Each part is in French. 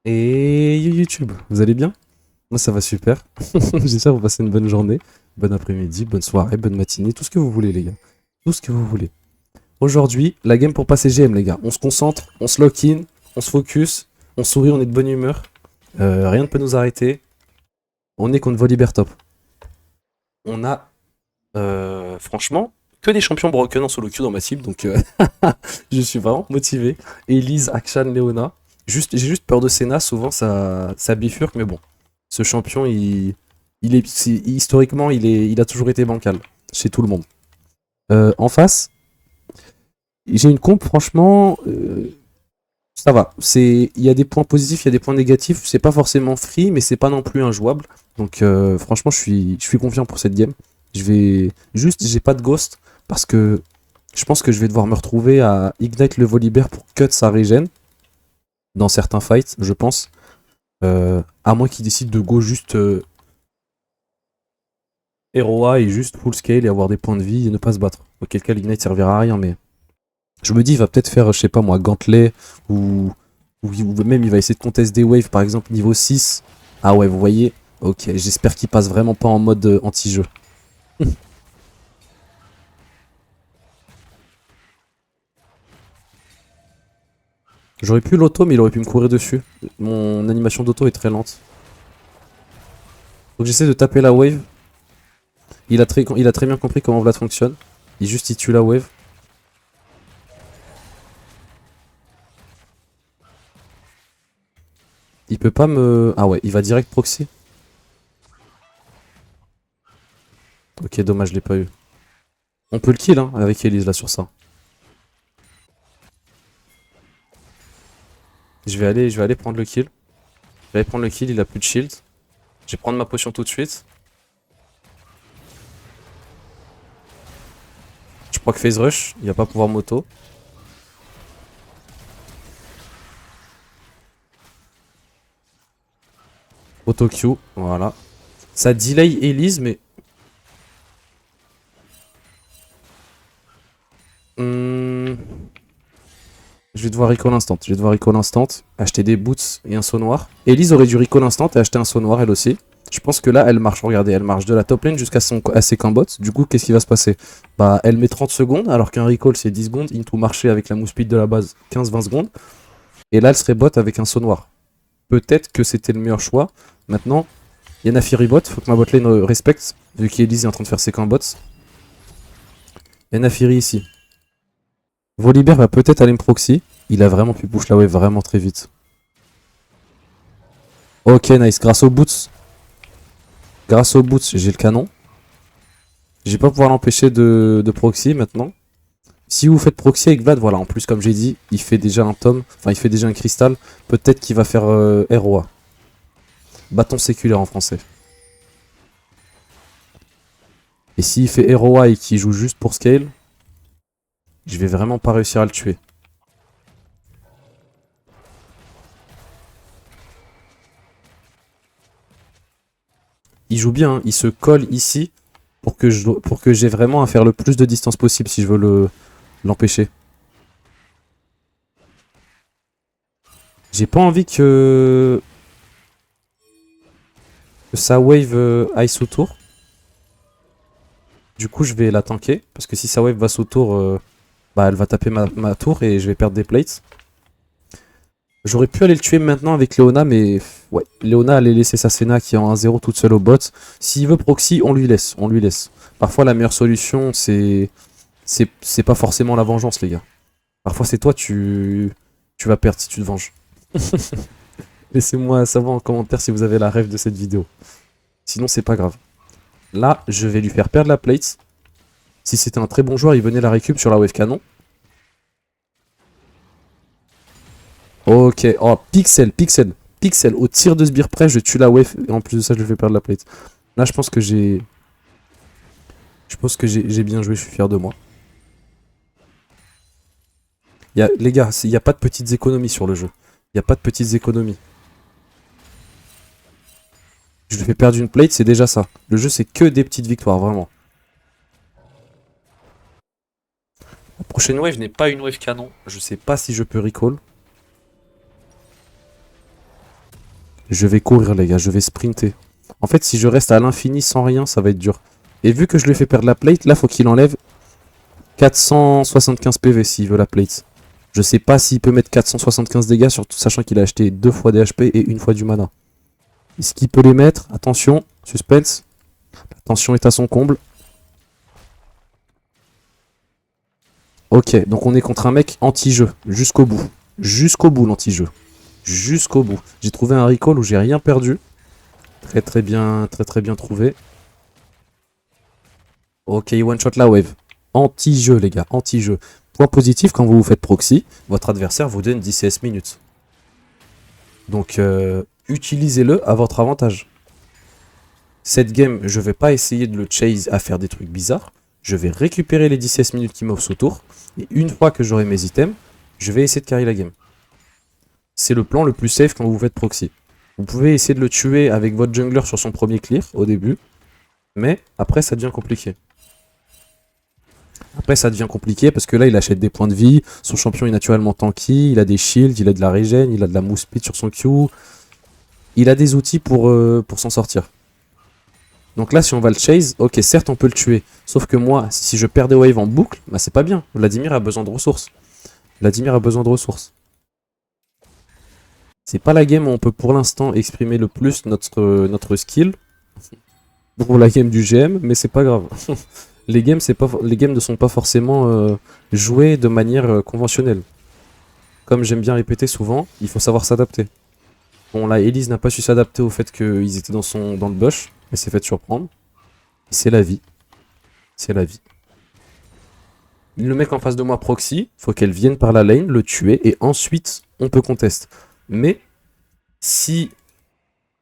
Et YouTube, vous allez bien? Moi ça va super. J'espère que vous passez une bonne journée, bon après-midi, bonne soirée, bonne matinée, tout ce que vous voulez les gars. Tout ce que vous voulez. Aujourd'hui, la game pour passer GM les gars. On se concentre, on se lock in, on se focus, on sourit, on est de bonne humeur. Rien ne peut nous arrêter. On est contre Volibear Top. On a franchement que des champions broken en solo queue dans ma team, donc je suis vraiment motivé. Elise, Akshan, Leona. J'ai juste peur de Senna, souvent ça bifurque, mais bon. Ce champion, historiquement, il a toujours été bancal chez tout le monde. En face, j'ai une comp, franchement, ça va. Il y a des points positifs, il y a des points négatifs. C'est pas forcément free, mais c'est pas non plus injouable. Donc, franchement, je suis confiant pour cette game. J'ai pas de ghost parce que je pense que je vais devoir me retrouver à ignite le Volibear pour cut sa régène dans certains fights, je pense. À moins qu'il décide de go juste Heroa et juste full scale et avoir des points de vie et ne pas se battre. Auquel cas l'ignite servira à rien, mais je me dis il va peut-être faire, je sais pas moi, Gantelet ou même il va essayer de contest des waves par exemple niveau 6. Ah ouais, vous voyez. Ok, j'espère qu'il passe vraiment pas en mode anti-jeu. J'aurais pu l'auto, mais il aurait pu me courir dessus. Mon animation d'auto est très lente. Donc j'essaie de taper la wave. Il a très bien compris comment Vlad fonctionne. Il tue la wave. Il peut pas me... Ah ouais, il va direct proxy. Ok, dommage, je l'ai pas eu. On peut le kill hein, avec Elise là sur ça. Je vais aller prendre le kill. Je vais aller prendre le kill, il a plus de shield. Je vais prendre ma potion tout de suite. Je crois que phase rush, il va pas pouvoir moto. Auto Q, voilà. Ça delay Elise, mais... Hmm, je vais devoir recall instant. Je vais devoir recall instant, acheter des boots et un saut noir. Elise aurait dû recall instant et acheter un saut noir elle aussi. Je pense que là, elle marche, regardez, elle marche de la top lane jusqu'à ses combats. Du coup, qu'est-ce qui va se passer? Bah, elle met 30 secondes, alors qu'un recall c'est 10 secondes. Into marché avec la move speed de la base, 15-20 secondes. Et là, elle serait bot avec un saut noir. Peut-être que c'était le meilleur choix. Maintenant, il y a Nafi bot, faut que ma botlane respecte, vu qu'Elise est en train de faire ses combats. Il y a Nafiri ici. Volibear va peut-être aller me proxy. Il a vraiment pu push la wave vraiment très vite. Ok, nice. Grâce aux boots, j'ai le canon. Je vais pas pouvoir l'empêcher de proxy maintenant. Si vous faites proxy avec Vlad, voilà, en plus, comme j'ai dit, il fait déjà un tome. Enfin, il fait déjà un cristal. Peut-être qu'il va faire ROA. Bâton séculaire en français. Et s'il fait ROA et qu'il joue juste pour scale, je vais vraiment pas réussir à le tuer. Il joue bien, hein. Il se colle ici pour que j'ai vraiment à faire le plus de distance possible si je veux l'empêcher. J'ai pas envie que sa wave aille sous tour. Du coup, je vais la tanker. Parce que si sa wave va sous tour, bah, elle va taper ma tour et je vais perdre des plates. J'aurais pu aller le tuer maintenant avec Leona, mais ouais, Leona allait laisser sa Senna qui est en 1-0 toute seule au bot. S'il veut proxy, on lui laisse, on lui laisse. Parfois, la meilleure solution, c'est pas forcément la vengeance, les gars. Parfois, c'est toi, tu vas perdre si tu te venges. Laissez-moi savoir en commentaire si vous avez la rêve de cette vidéo. Sinon, c'est pas grave. Là, je vais lui faire perdre la plate. Si c'était un très bon joueur, il venait la récup sur la wave canon. Ok. Oh, pixel, pixel, pixel. Au tir de sbire près, je tue la wave. Et en plus de ça, je lui fais perdre la plate. Là, je pense que j'ai... Je pense que j'ai bien joué, je suis fier de moi. Les gars, il n'y a pas de petites économies sur le jeu. Il n'y a pas de petites économies. Je lui fais perdre une plate, c'est déjà ça. Le jeu, c'est que des petites victoires, vraiment. La prochaine wave n'est pas une wave canon. Je sais pas si je peux recall. Je vais courir les gars, je vais sprinter. En fait si je reste à l'infini sans rien ça va être dur. Et vu que je lui ai fait perdre la plate, là faut qu'il enlève 475 PV s'il veut la plate. Je sais pas s'il peut mettre 475 dégâts, surtout sachant qu'il a acheté 2 fois des HP et une fois du mana. Est-ce qu'il peut les mettre? Attention, suspense. La tension est à son comble. Ok, donc on est contre un mec anti-jeu, jusqu'au bout. Jusqu'au bout l'anti-jeu. Jusqu'au bout. J'ai trouvé un recall où j'ai rien perdu. Très bien trouvé. Ok, one shot la wave. Anti-jeu les gars, anti-jeu. Point positif, quand vous vous faites proxy, votre adversaire vous donne 10 CS minutes. Donc utilisez-le à votre avantage. Cette game, je vais pas essayer de le chase à faire des trucs bizarres. Je vais récupérer les 10 CS minutes qui m'offrent ce tour. Et une fois que j'aurai mes items, je vais essayer de carry la game. C'est le plan le plus safe quand vous faites proxy. Vous pouvez essayer de le tuer avec votre jungler sur son premier clear au début. Mais après ça devient compliqué. Après ça devient compliqué parce que là il achète des points de vie, son champion est naturellement tanky, il a des shields, il a de la régène, il a de la move speed sur son Q. Il a des outils pour s'en sortir. Donc là si on va le chase, ok certes on peut le tuer. Sauf que moi si je perds des waves en boucle, bah c'est pas bien. Vladimir a besoin de ressources. Vladimir a besoin de ressources. C'est pas la game où on peut pour l'instant exprimer le plus notre skill. Pour la game du GM, mais c'est pas grave. Les games ne sont pas forcément joués de manière conventionnelle. Comme j'aime bien répéter souvent, il faut savoir s'adapter. Bon là, Elise n'a pas su s'adapter au fait qu'ils étaient dans le bush. Elle s'est fait surprendre. C'est la vie. C'est la vie. Le mec en face de moi proxy, faut qu'elle vienne par la lane, le tuer, et ensuite on peut contest. Mais si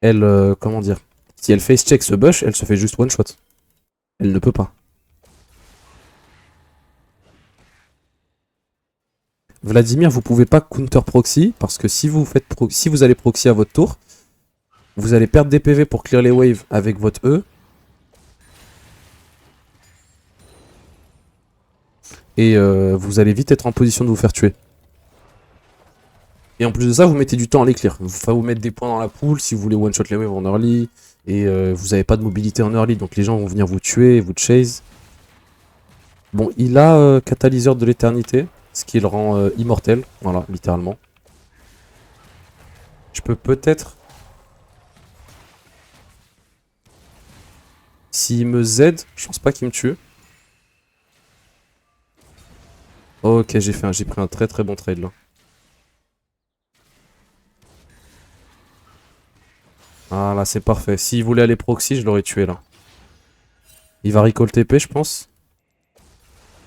elle, comment dire, si elle face check ce bush, elle se fait juste one shot. Elle ne peut pas. Vladimir, vous pouvez pas counter proxy parce que si vous allez proxy à votre tour, vous allez perdre des PV pour clear les waves avec votre E. Et vous allez vite être en position de vous faire tuer. Et en plus de ça, vous mettez du temps à les clear. Enfin, vous mettre des points dans la pool si vous voulez one shot les waves en early. Et vous n'avez pas de mobilité en early, donc les gens vont venir vous tuer, vous chase. Bon, il a catalyseur de l'éternité, ce qui le rend immortel, voilà, littéralement. Je peux peut-être... S'il me Z, je pense pas qu'il me tue. Ok, j'ai pris un très bon trade là. Ah là, c'est parfait. S'il voulait aller proxy, je l'aurais tué là. Il va recall TP, je pense.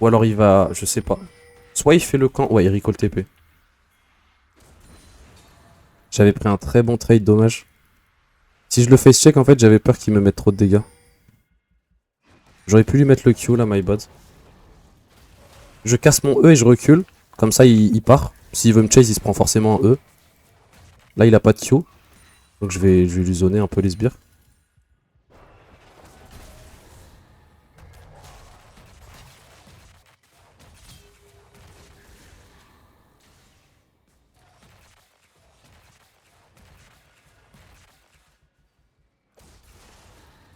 Ou alors il va... Je sais pas. Soit il fait le camp... Ouais, il recall TP. J'avais pris un très bon trade, dommage. Si je le face check, en fait, j'avais peur qu'il me mette trop de dégâts. J'aurais pu lui mettre le Q là, my bad. Je casse mon E et je recule. Comme ça, il part. S'il veut me chase, il se prend forcément un E. Là, il a pas de Q. Donc je vais lui zoner un peu les sbires.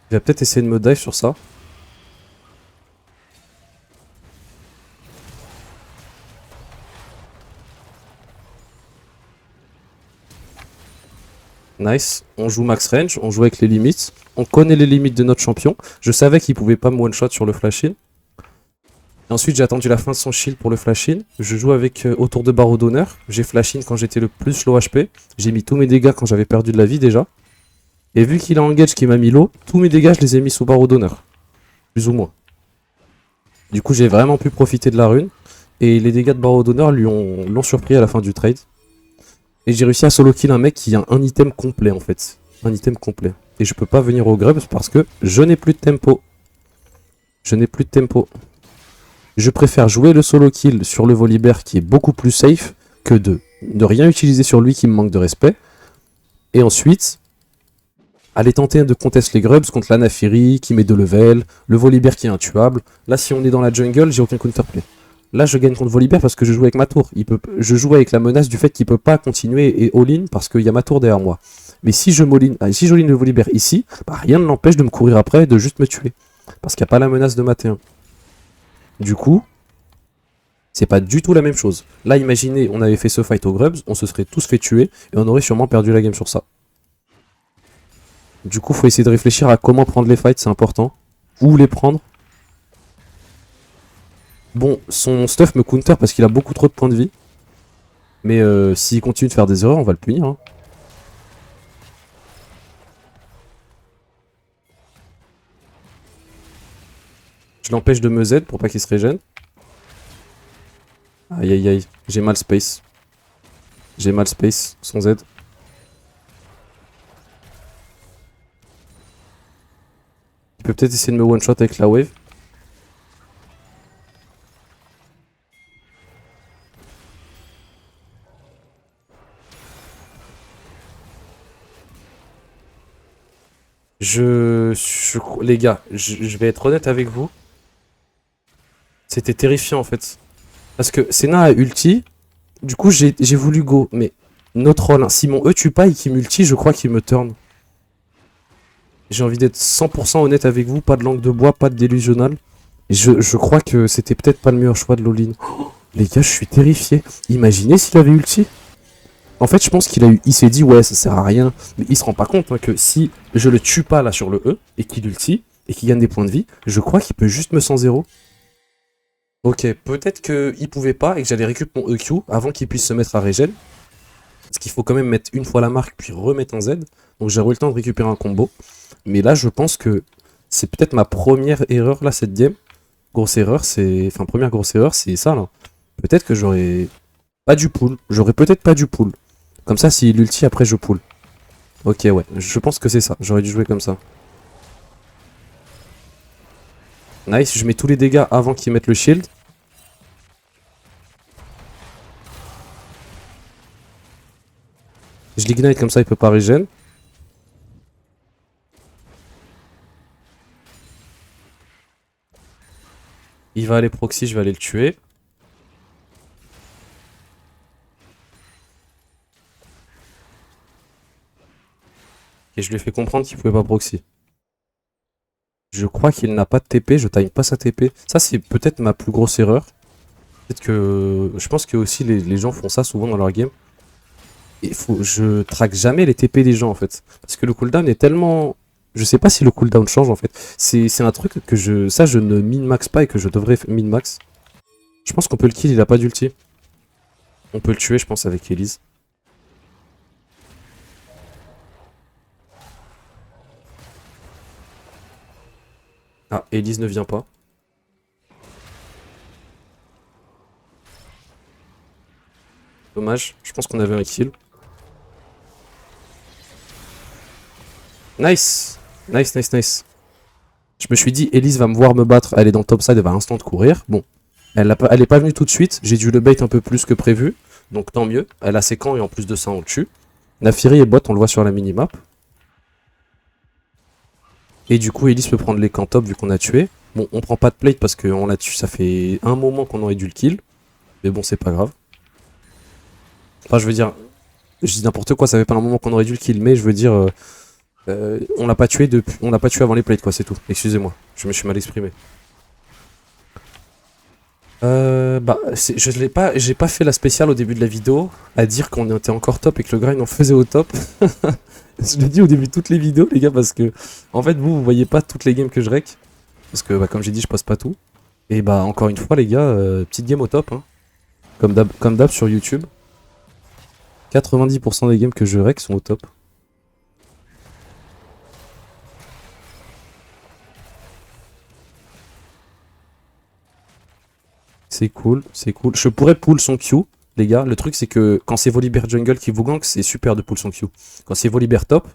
Il va peut-être essayer de me dive sur ça. Nice, on joue max range, on joue avec les limites. On connaît les limites de notre champion. Je savais qu'il pouvait pas me one-shot sur le flash-in. Et ensuite j'ai attendu la fin de son shield pour le flash-in. Je joue avec autour de barreau d'honneur. J'ai flash-in quand j'étais le plus low HP. J'ai mis tous mes dégâts quand j'avais perdu de la vie déjà. Et vu qu'il a engage qui m'a mis low, tous mes dégâts je les ai mis sous barreau d'honneur. Plus ou moins. Du coup j'ai vraiment pu profiter de la rune. Et les dégâts de barreau d'honneur l'ont surpris à la fin du trade. Et j'ai réussi à solo kill un mec qui a un item complet en fait. Un item complet. Et je peux pas venir au grubs parce que je n'ai plus de tempo. Je n'ai plus de tempo. Je préfère jouer le solo kill sur le Volibear qui est beaucoup plus safe que de ne rien utiliser sur lui qui me manque de respect. Et ensuite, aller tenter de contest les grubs contre la Naafiri qui met 2 levels, le Volibear qui est intuable. Là si on est dans la jungle, j'ai aucun counterplay. Là je gagne contre Volibear parce que je joue avec ma tour. Je joue avec la menace du fait qu'il peut pas continuer et all-in parce qu'il y a ma tour derrière moi. Mais si je si j'all-in le Volibear ici, bah, rien ne l'empêche de me courir après et de juste me tuer. Parce qu'il n'y a pas la menace de ma T1. Du coup, c'est pas du tout la même chose. Là, imaginez, on avait fait ce fight au Grubs, on se serait tous fait tuer, et on aurait sûrement perdu la game sur ça. Du coup, faut essayer de réfléchir à comment prendre les fights, c'est important. Où les prendre. Bon, son stuff me counter parce qu'il a beaucoup trop de points de vie. Mais s'il continue de faire des erreurs, on va le punir. Hein. Je l'empêche de me Z pour pas qu'il se régène. Aïe aïe aïe, j'ai mal space. J'ai mal space, son Z. Il peut peut-être essayer de me one-shot avec la wave. Les gars, je vais être honnête avec vous. C'était terrifiant en fait. Parce que Senna a ulti. Du coup, j'ai voulu go. Mais notre rôle, hein, si mon E tue pas et qu'il multi, je crois qu'il me turn. J'ai envie d'être 100% honnête avec vous. Pas de langue de bois, pas de délusionnal. Je crois que c'était peut-être pas le meilleur choix de l'all-in. Oh, les gars, je suis terrifié. Imaginez s'il avait ulti. En fait, je pense il s'est dit, ouais, ça sert à rien. Mais il se rend pas compte hein, que si je le tue pas là sur le E, et qu'il ulti, et qu'il gagne des points de vie, je crois qu'il peut juste me 100-0. Ok, peut-être qu'il pouvait pas, et que j'allais récupérer mon EQ avant qu'il puisse se mettre à régène. Parce qu'il faut quand même mettre une fois la marque, puis remettre un Z. Donc j'aurais eu le temps de récupérer un combo. Mais là, je pense que c'est peut-être ma première erreur, là, cette game. Grosse erreur, c'est... Enfin, première grosse erreur, c'est ça, là. Peut-être que j'aurais pas du pull. J'aurais peut-être pas du pull. Comme ça, s'il ulti, après je pull. Ok, ouais, je pense que c'est ça. J'aurais dû jouer comme ça. Nice, je mets tous les dégâts avant qu'il mette le shield. Je l'ignite comme ça, il peut pas régène. Il va aller proxy, je vais aller le tuer. Et je lui ai fait comprendre qu'il pouvait pas proxy. Je crois qu'il n'a pas de TP, je time pas sa TP. Ça, c'est peut-être ma plus grosse erreur. Peut-être que... Je pense que aussi les gens font ça souvent dans leur game. Je traque jamais les TP des gens, en fait. Parce que le cooldown est tellement... Je sais pas si le cooldown change, en fait. C'est un truc que je... Ça, je ne min-max pas et que je devrais min-max. Je pense qu'on peut le kill, il a pas d'ulti. On peut le tuer, je pense, avec Elise. Ah, Elise ne vient pas. Dommage, je pense qu'on avait un kill. Nice. Nice, nice, nice. Je me suis dit, Elise va me voir me battre, elle est dans le top side, elle va instant courir. Bon, elle est pas venue tout de suite, j'ai dû le bait un peu plus que prévu. Donc tant mieux, elle a ses camps et en plus de ça on le tue. Nafiri est bot, on le voit sur la minimap. Et du coup, Elise peut prendre les camps top vu qu'on a tué. Bon, on prend pas de plate parce qu'on l'a tué, ça fait un moment qu'on aurait dû le kill. Mais bon, c'est pas grave. Enfin, je veux dire, je dis n'importe quoi, ça fait pas un moment qu'on aurait dû le kill, mais je veux dire, on l'a pas tué depuis, on l'a pas tué avant les plates, quoi, c'est tout. Excusez-moi, je me suis mal exprimé. Bah, je l'ai pas, j'ai pas fait la spéciale au début de la vidéo à dire qu'on était encore top et que le grind on faisait au top. Je l'ai dit au début de toutes les vidéos, les gars, parce que en fait, vous voyez pas toutes les games que je rec. Parce que, bah, comme j'ai dit, je poste pas tout. Et bah, encore une fois, les gars, petite game au top. Hein. Comme d'hab sur YouTube. 90% des games que je rec sont au top. C'est cool, c'est cool. Je pourrais pull son Q, les gars. Le truc, c'est que quand c'est Volibear Jungle qui vous gank, c'est super de pull son Q. Quand c'est Volibear top,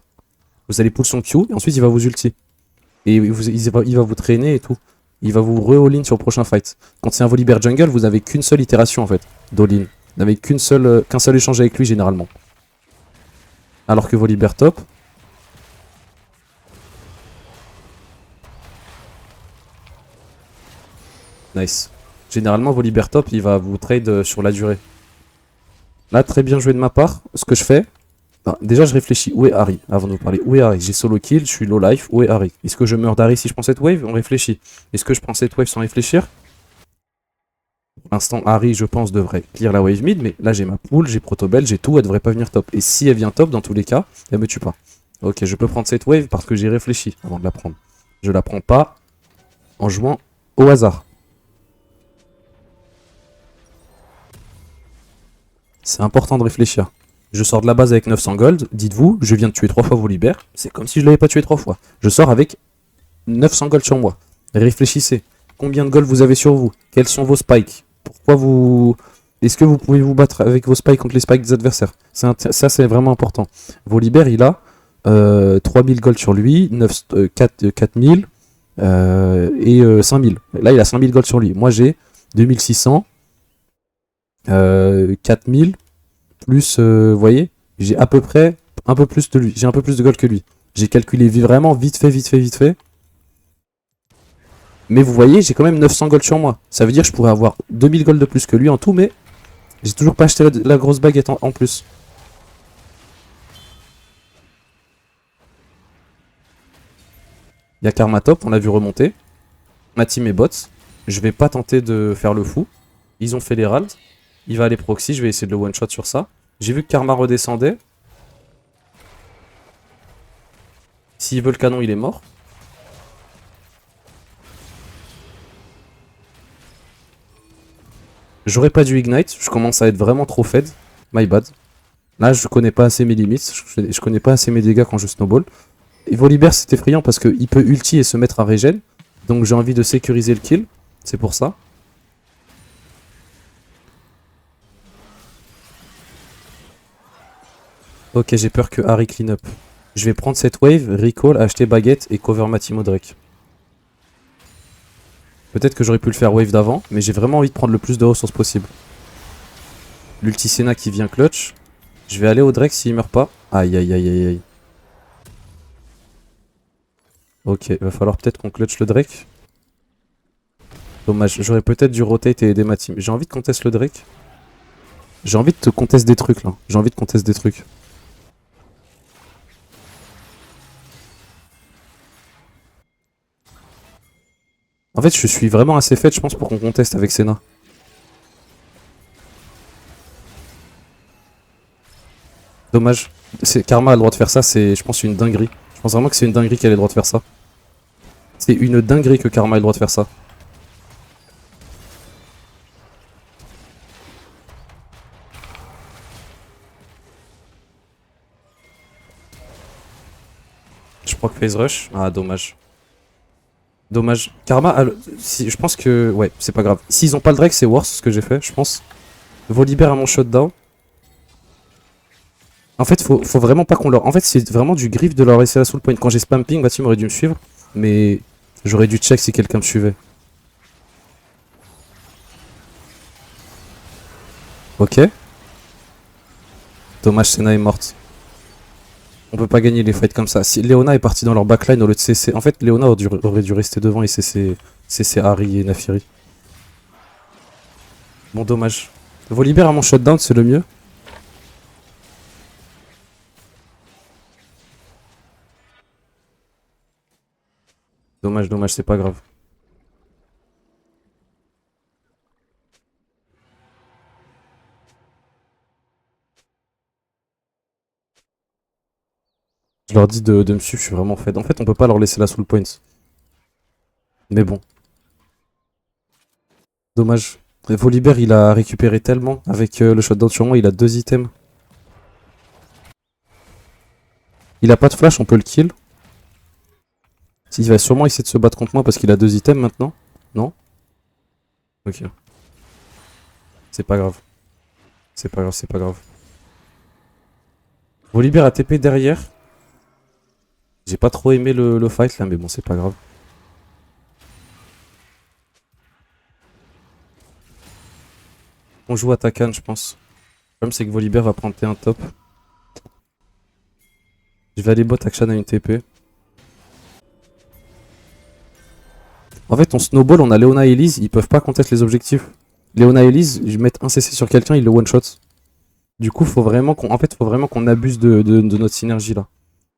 vous allez pull son Q et ensuite il va vous ulti. Et il va vous traîner et tout. Il va vous re-all-in sur le prochain fight. Quand c'est un Volibear Jungle, vous n'avez qu'une seule itération en fait d'all-in. Vous n'avez qu'un seul échange avec lui généralement. Alors que Volibear top. Nice. Généralement, Volibear top, il va vous trade sur la durée. Là, très bien joué de ma part. Ce que je fais, Ah, déjà, je réfléchis. Où est Harry? Avant de vous parler, où est Harry? J'ai solo kill, je suis low life. Où est Harry? Est-ce que je meurs d'Harry si je prends cette wave? On réfléchit. Est-ce que je prends cette wave sans réfléchir? Pour l'instant, Harry, je pense, devrait clear la wave mid, mais là, j'ai ma pool, j'ai Protobell, j'ai tout, elle devrait pas venir top. Et si elle vient top, dans tous les cas, elle me tue pas. Ok, je peux prendre cette wave parce que j'ai réfléchi avant de la prendre. Je la prends pas en jouant au hasard. C'est important de réfléchir. Je sors de la base avec 900 gold, dites-vous, je viens de tuer 3 fois Volibear, c'est comme si je l'avais pas tué 3 fois. Je sors avec 900 gold sur moi. Réfléchissez. Combien de gold vous avez sur vous? Quels sont vos spikes? Pourquoi vous... Est-ce que vous pouvez vous battre avec vos spikes contre les spikes des adversaires? Ça, c'est vraiment important. Volibear, il a 3000 gold sur lui, 4000 et 5000. Là, il a 5000 gold sur lui. Moi, j'ai 2600, 4000, plus, vous voyez, j'ai à peu près un peu plus de lui. J'ai un peu plus de gold que lui. J'ai calculé vraiment vite fait. Mais vous voyez, j'ai quand même 900 gold sur moi. Ça veut dire que je pourrais avoir 2000 gold de plus que lui en tout, mais j'ai toujours pas acheté la grosse baguette en plus. Il y a Karma top, on l'a vu remonter. Ma team est bots. Je vais pas tenter de faire le fou. Ils ont fait l'Herald. Il va aller proxy, je vais essayer de le one shot sur ça. J'ai vu que Karma redescendait. S'il veut le canon, il est mort. J'aurais pas dû ignite, je commence à être vraiment trop fed. My bad. Là, je connais pas assez mes limites, je connais pas assez mes dégâts quand je snowball. Et Volibear, c'est effrayant parce qu'il peut ulti et se mettre à regen. Donc j'ai envie de sécuriser le kill, c'est pour ça. Ok, j'ai peur que Harry clean up. Je vais prendre cette wave, recall, acheter baguette et cover ma Teemo Drake. Peut-être que j'aurais pu le faire wave d'avant, mais j'ai vraiment envie de prendre le plus de ressources possible. L'ulti Senna qui vient clutch. Je vais aller au Drake s'il meurt pas. Aïe aïe aïe aïe aïe. Ok, il va falloir peut-être qu'on clutch le Drake. Dommage, j'aurais peut-être dû rotate et aider ma team. J'ai envie de contest le Drake. J'ai envie de te contest des trucs là. J'ai envie de contest des trucs. En fait, je suis vraiment assez fait, je pense, pour qu'on conteste avec Senna. Dommage. Karma a le droit de faire ça, c'est, je pense, une dinguerie. Je pense vraiment que c'est une dinguerie qu'elle ait le droit de faire ça. C'est une dinguerie que Karma ait le droit de faire ça. Je crois que phase rush. Ah, dommage. Dommage. Karma, je pense que... Ouais, c'est pas grave. S'ils ont pas le Drake, c'est worse ce que j'ai fait, je pense. Volibear à mon shutdown. En fait, faut vraiment pas qu'on leur... En fait, c'est vraiment du griffe de leur laisser la soul point. Quand j'ai spam ping, Mathieu aurait dû me suivre. Mais j'aurais dû check si quelqu'un me suivait. Ok. Dommage, Senna est morte. On peut pas gagner les fights comme ça. Si Leona est partie dans leur backline au lieu de CC... En fait, Leona aurait dû rester devant et CC Harry et Nafiri. Bon, dommage. Volibear à mon shutdown, c'est le mieux. Dommage, dommage, c'est pas grave. Je leur dis de me suivre, je suis vraiment fed. En fait, on peut pas leur laisser la soul point. Mais bon. Dommage. Volibear, il a récupéré tellement. Avec le shutdown sur moi, il a 2 items. Il a pas de flash, on peut le kill. Il va sûrement essayer de se battre contre moi parce qu'il a 2 items maintenant. Non? Ok. C'est pas grave. C'est pas grave, c'est pas grave. Volibear a TP derrière. J'ai pas trop aimé le fight là, mais bon, c'est pas grave. On joue à Takan, je pense. Le problème, c'est que Volibear va prendre T1 top. Je vais aller bot Akshan à une TP. En fait, on snowball, on a Leona et Elise, ils peuvent pas contester les objectifs. Leona et Elise, ils mettent un CC sur quelqu'un, ils le one-shot. Du coup, faut vraiment qu'on abuse de notre synergie là.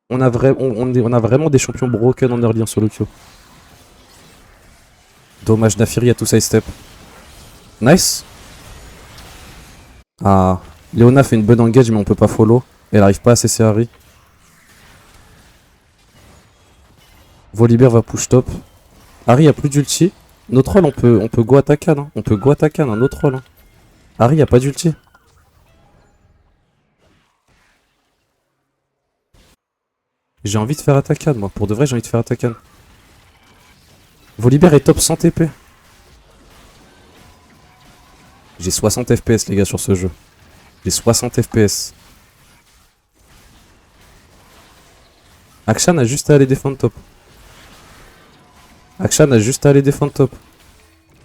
On a vraiment des champions broken en early en solo queue. Dommage, Naafiri a tout side step. Nice. Ah, Leona fait une bonne engage mais on peut pas follow. Elle arrive pas à cesser Harry. Volibear va push top. Harry a plus d'ulti. Notre rôle on peut go Atakan. Hein. On peut go Atakan, un autre rôle. Hein. Harry a pas d'ulti. J'ai envie de faire Atakan moi. Pour de vrai j'ai envie de faire Atakan. Volibear est top 100 TP. J'ai 60 FPS les gars sur ce jeu. J'ai 60 FPS. Akshan a juste à aller défendre top. Akshan a juste à aller défendre top.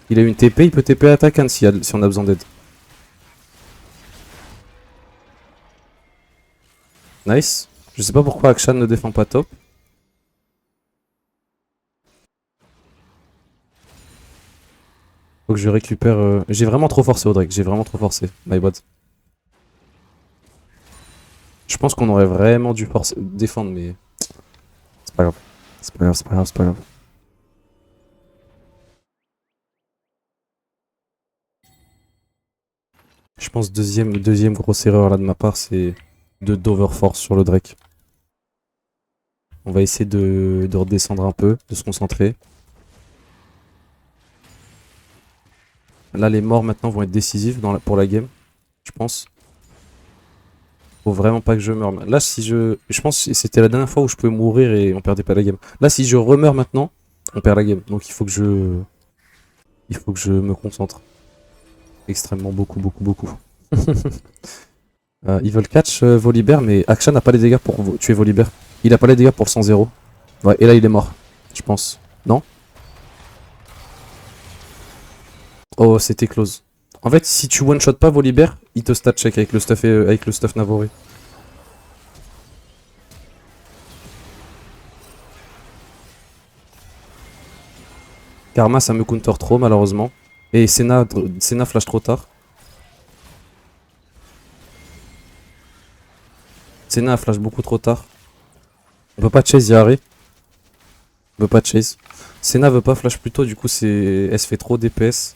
Il a une TP, il peut TP Atakan si on a besoin d'aide. Nice. Je sais pas pourquoi Akshan ne défend pas top. Faut que je récupère... J'ai vraiment trop forcé au Drake, j'ai vraiment trop forcé. My bad. Je pense qu'on aurait vraiment dû défendre, mais... C'est pas grave. C'est pas grave, c'est pas grave, c'est pas grave. Je pense deuxième grosse erreur là de ma part, c'est d'overforce sur le Drake. On va essayer de redescendre un peu, de se concentrer. Là, les morts maintenant vont être décisifs pour la game, je pense. Faut vraiment pas que je meure. Là, si je pense que c'était la dernière fois où je pouvais mourir et on perdait pas la game. Là, si je remeurs maintenant, on perd la game. Donc il faut que je me concentre. Extrêmement beaucoup. Ils veulent catch Volibear, mais Akshan n'a pas les dégâts pour tuer Volibear. Il a pas les dégâts pour le 100-0. Ouais, et là il est mort, je pense. Non? Oh, c'était close. En fait, si tu one-shot pas Volibear, il te stat check avec le stuff Navoré. Karma, ça me counter trop malheureusement. Et Senna flash trop tard. Senna flash beaucoup trop tard. On peut pas chase Yari. On peut pas chase. Senna veut pas flash plus tôt, du coup elle se fait trop DPS.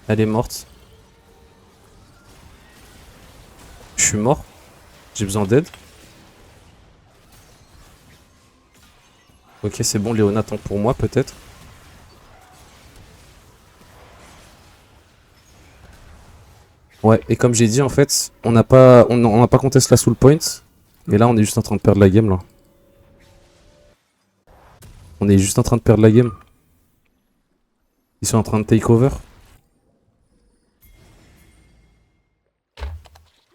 Elle est morte. Je suis mort. J'ai besoin d'aide. Ok, c'est bon, Léona attend pour moi peut-être. Ouais, et comme j'ai dit en fait, on n'a pas contesté la soul point. Et là on est juste en train de perdre la game là. On est juste en train de perdre la game. Ils sont en train de take over.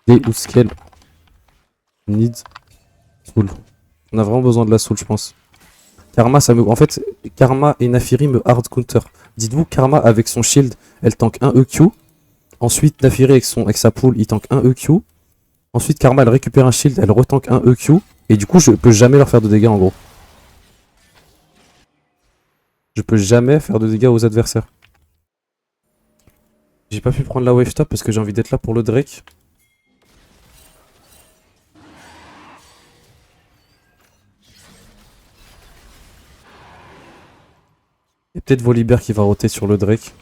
Et ou scale. Need. Soul. On a vraiment besoin de la soul je pense. Karma, en fait, Karma et Naafiri me hard counter. Dites-vous, Karma avec son shield, elle tank un EQ. Ensuite, Naafiri avec sa pool, il tank un EQ. Ensuite, Karma, elle récupère un shield, elle retank un EQ. Et du coup, je peux jamais leur faire de dégâts en gros. Je peux jamais faire de dégâts aux adversaires. J'ai pas pu prendre la wave top parce que j'ai envie d'être là pour le Drake. Et peut-être Volibear qui va roter sur le Drake.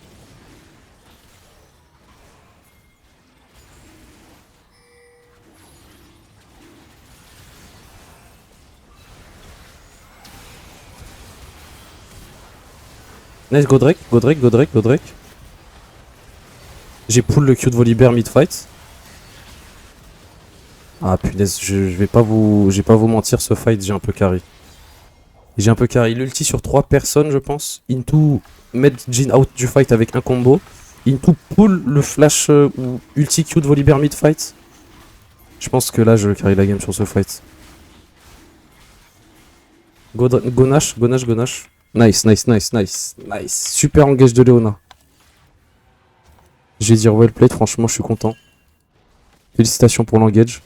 Nice, go Drake. J'ai pull le Q de Volibear mid-fight. Ah punaise, je vais pas vous mentir, ce fight, j'ai un peu carry. J'ai un peu carry l'ulti sur 3 personnes, je pense. Into met Jin out du fight avec un combo. Into pull le flash ou ulti Q de Volibear mid-fight. Je pense que là, je carry la game sur ce fight. Go Nash. Nice. Super engage de Leona. Je vais dire well played, franchement, je suis content. Félicitations pour l'engage.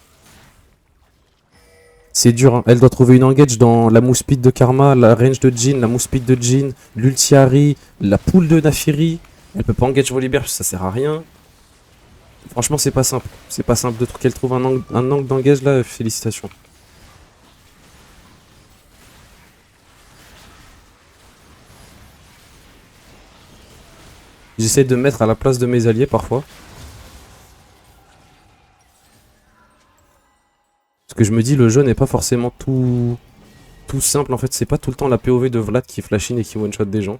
C'est dur, hein. Elle doit trouver une engage dans la mousse speed de Karma, la range de Jhin, la mousse speed de Jhin, l'ulti-Ahri, la pool de Naafiri. Elle peut pas engage Volibear, ça sert à rien. Franchement, c'est pas simple. C'est pas simple de qu'elle trouve un angle d'engage là, félicitations. J'essaie de me mettre à la place de mes alliés parfois. Parce que je me dis, le jeu n'est pas forcément tout simple. En fait, c'est pas tout le temps la POV de Vlad qui flash in et qui one-shot des gens.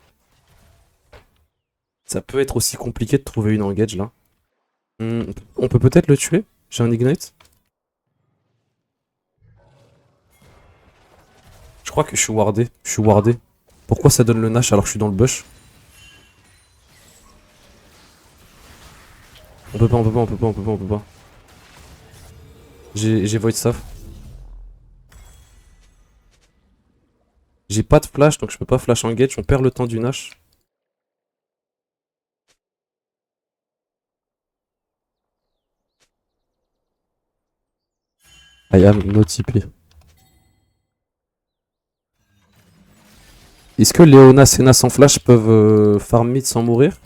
Ça peut être aussi compliqué de trouver une engage là. On peut peut-être le tuer. J'ai un ignite. Je crois que je suis wardé. Je suis wardé. Pourquoi ça donne le Nash alors que je suis dans le bush? On peut pas, on peut pas, on peut pas, on peut pas, on peut pas. J'ai Void Staff. J'ai pas de flash donc je peux pas flash engage. On perd le temps du Nash. I am no TP. Est-ce que Leona, Senna sans flash peuvent farm mid sans mourir?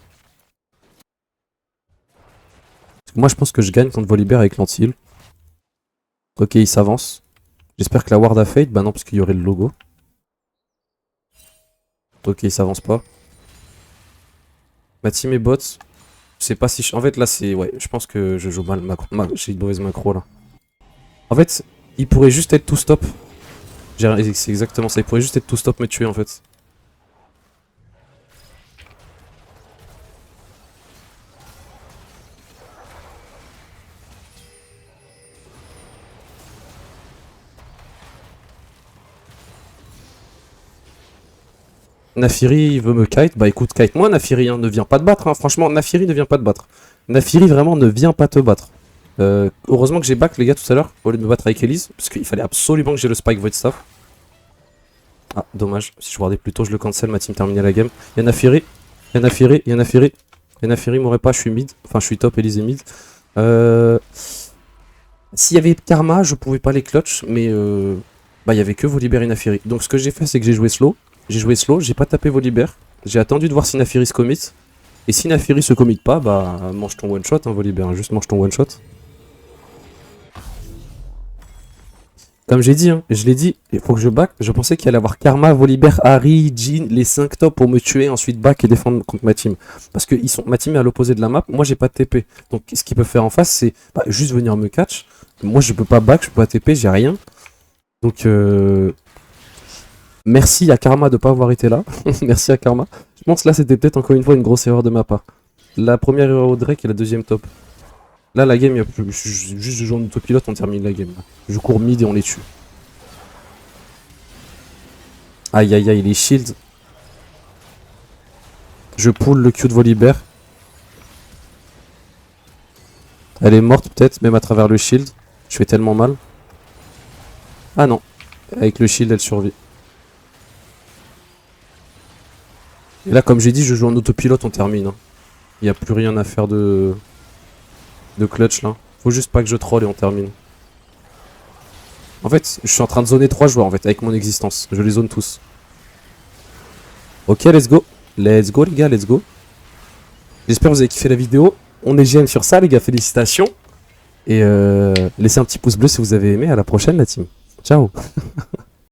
Parce que moi je pense que je gagne contre Volibear avec l'anti-heal. Ok, il s'avance. J'espère que la ward a fade. Bah non, parce qu'il y aurait le logo. Ok, il s'avance pas. Ma team est bot. Je sais pas si... En fait là c'est... Ouais, je pense que je joue mal macro. J'ai une mauvaise macro là. En fait, il pourrait juste être tout stop. C'est exactement ça. Il pourrait juste être tout stop me tuer en fait. Naafiri veut me kite, bah écoute, kite moi Naafiri, hein, ne viens pas te battre, hein. Franchement, Naafiri ne vient pas te battre. Naafiri vraiment ne vient pas te battre. Heureusement que j'ai back les gars tout à l'heure, au lieu de me battre avec Elise, parce qu'il fallait absolument que j'ai le spike Void Staff. Ah, dommage, si je regardais plus tôt, je le cancel, ma team terminait la game. Y'a Naafiri, y'a Naafiri, y'a Naafiri. Y'a Naafiri m'aurait pas, je suis mid, enfin je suis top, Elise est mid. S'il y avait Karma, je pouvais pas les clutch, mais bah il y avait que Volibear et Naafiri. Donc ce que j'ai fait, c'est que j'ai joué slow. J'ai pas tapé Volibear. J'ai attendu de voir si Naafiri se commit. Et si Naafiri se commit pas, bah mange ton one shot, hein, Volibear, juste mange ton one shot. Comme j'ai dit, hein, je l'ai dit, il faut que je back. Je pensais qu'il allait avoir Karma, Volibear, Ahri, Jhin, les 5 tops pour me tuer, ensuite back et défendre contre ma team. Parce que ma team est à l'opposé de la map, moi j'ai pas de TP. Donc ce qu'ils peuvent faire en face, c'est bah, juste venir me catch. Moi je peux pas back, je peux pas TP, j'ai rien. Donc merci à Karma de pas avoir été là. Merci à Karma. Je pense que là c'était peut-être encore une fois une grosse erreur de ma part. La première erreur au Drake et la deuxième top. Là la game, juste je joue en autopilote, on termine la game. Là. Je cours mid et on les tue. Aïe aïe aïe, les shields. Je pull le Q de Volibear. Elle est morte peut-être, même à travers le shield. Je fais tellement mal. Ah non. Avec le shield, elle survit. Et là, comme j'ai dit, je joue en autopilote, on termine. Hein. Il n'y a plus rien à faire de clutch là. Faut juste pas que je troll et on termine. En fait, je suis en train de zoner 3 joueurs en fait, avec mon existence. Je les zone tous. Ok, let's go. Let's go les gars, let's go. J'espère que vous avez kiffé la vidéo. On est GM sur ça les gars, félicitations. Et laissez un petit pouce bleu si vous avez aimé. À la prochaine la team. Ciao.